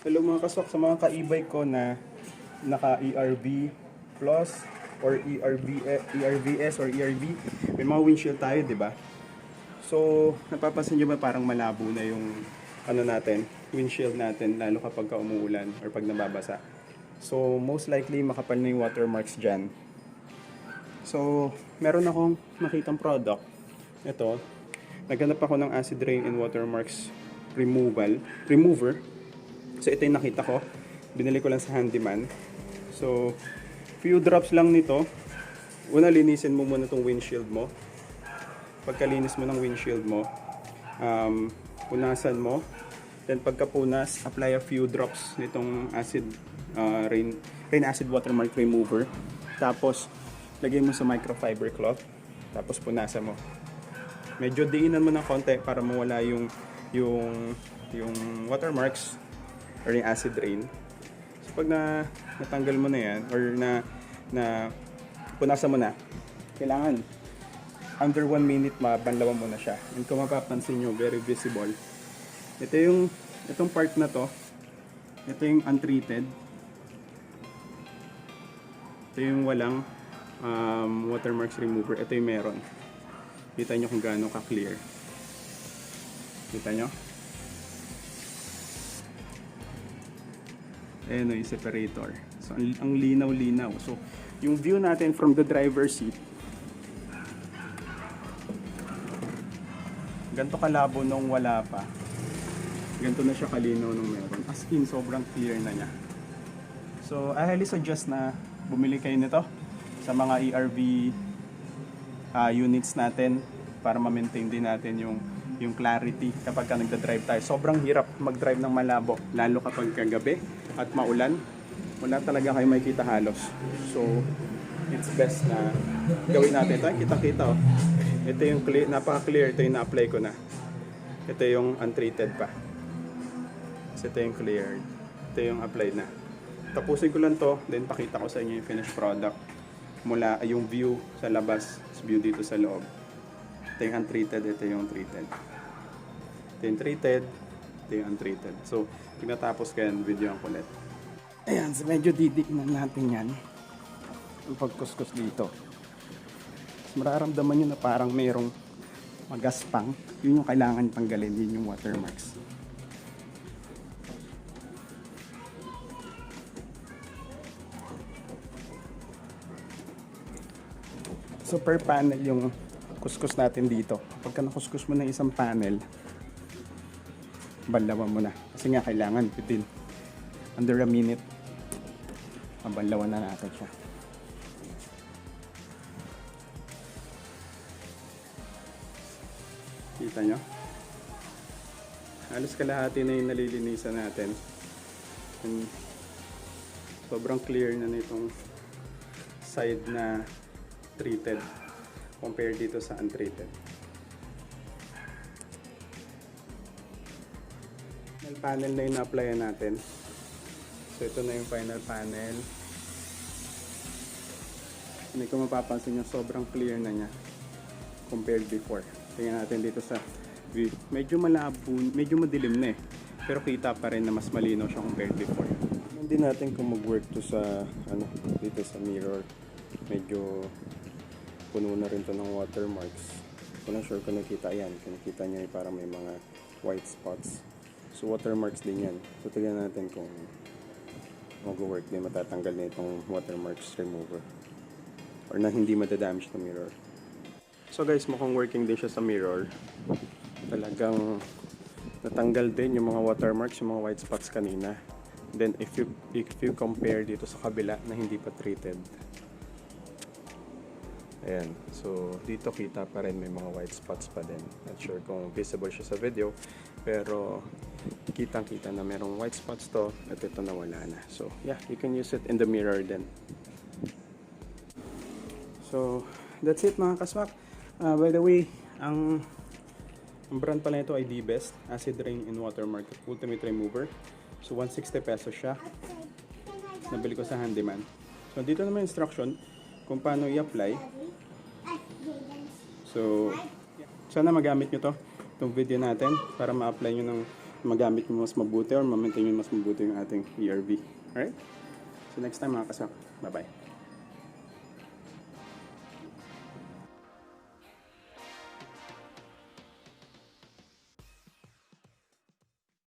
Hello mga kaswak, sa mga ka-e-bike ko na naka ERV Plus or ERVS or ERV, may mga windshield tayo, di ba? So, napapansin nyo ba parang malabo na yung ano natin, windshield natin, lalo kapag umuulan or pag nababasa. So, most likely makapal na yung watermarks dyan. So, meron akong nakitang product. Ito, naghanap ako ng Acid Rain and Watermarks remover. So ito yung nakita ko, binili ko lang sa handyman. So few drops lang nito. Una, linisin mo muna tong windshield mo. Pagkalinis mo ng windshield mo, punasan mo. Then pagkapunas, apply a few drops nitong rain acid watermark remover. Tapos lagay mo sa microfiber cloth. Tapos punasan mo. Medyo diinan mo ng konti para mawala yung watermarks or yung acid rain. So pag natanggal mo na yan or na punasan mo na, kailangan under 1 minute mabanlawan mo na siya. And kung mapapansin nyo, very visible. Itong part na to, ito yung untreated. Ito yung walang watermarks remover. Ito yung meron. Kita nyo kung gaano ka-clear. Kita nyo? Ayan o, yung separator. So, ang linaw-linaw. So, yung view natin from the driver's seat, ganito kalabo nung wala pa. Ganito na siya kalinaw nung meron. As in, sobrang clear na niya. So, I highly suggest na bumili kayo nito sa mga ERV units natin para ma-maintain din natin yung clarity kapag ka nagda-drive tayo. Sobrang hirap mag-drive ng malabo, lalo kapag kagabi at maulan. Wala talaga kayo makikita halos. So, it's best na gawin natin ito. Kita-kita oh. Ito yung napaka-clear. Ito yung na-apply ko na. Ito yung untreated pa. So, ito yung cleared. Ito yung applied na. Tapusin ko lang to, then pakita ko sa inyo yung finished product. Mula yung view sa labas, view dito sa loob. Ito yung untreated, ito yung treated. Ito yung treated, ito yung untreated. So, tinatapos ko yan, video ang kulit. Ayan, so medyo didikman natin yan. Ang pagkuskus dito. So, mararamdaman nyo na parang mayroong magaspang. Yun yung kailangan tanggalin, yun yung watermarks. So, per panel yung kuskus natin dito. Pagka nakuskus mo ng isang panel, banlawan mo na. Kasi nga kailangan within under a minute, mabanlawan na natin siya. Kita nyo? Halos kalahati na yung nalilinisan natin. And sobrang clear na nitong side na treated compared dito sa untreated. Final panel na yung na-applyan natin. So ito na yung final panel. Hindi ko mapapansin nyo, sobrang clear na niya compared before. Tingnan natin dito sa view. Medyo malabo, medyo madilim na eh. Pero kita pa rin na mas malinaw siya compared before. Hindi natin kung mag-work to sa dito sa mirror. Medyo puno na rin to ng watermarks. Kung na sure kung nakita yan, kung nakita nyo parang may mga white spots. So watermarks din yan. So tignan natin kung mag-work din, matatanggal na itong watermarks remover or na hindi madadamage ng mirror. So guys, mukhang working din siya sa mirror. Talagang natanggal din yung mga watermarks, yung mga white spots kanina. Then if you compare dito sa kabila na hindi pa treated, ayan, so dito kita pa rin may mga white spots pa din. Not sure kung visible siya sa video, pero kitang-kita na merong white spots to at ito na wala na. So yeah, you can use it in the mirror then. So that's it mga kaswak. By the way, ang brand pala ito ay D-Best Acid Rain and Watermark Ultimate Remover. So 160 pesos siya. Nabili ko sa handyman. So dito naman instruction kung paano i-apply. So sana magamit nyo itong video natin para ma-apply nyo ng magamit mo mas mabuti or ma-maintain mo mas mabuti yung ating ERV. Alright? So next time mga kaswak. Bye-bye.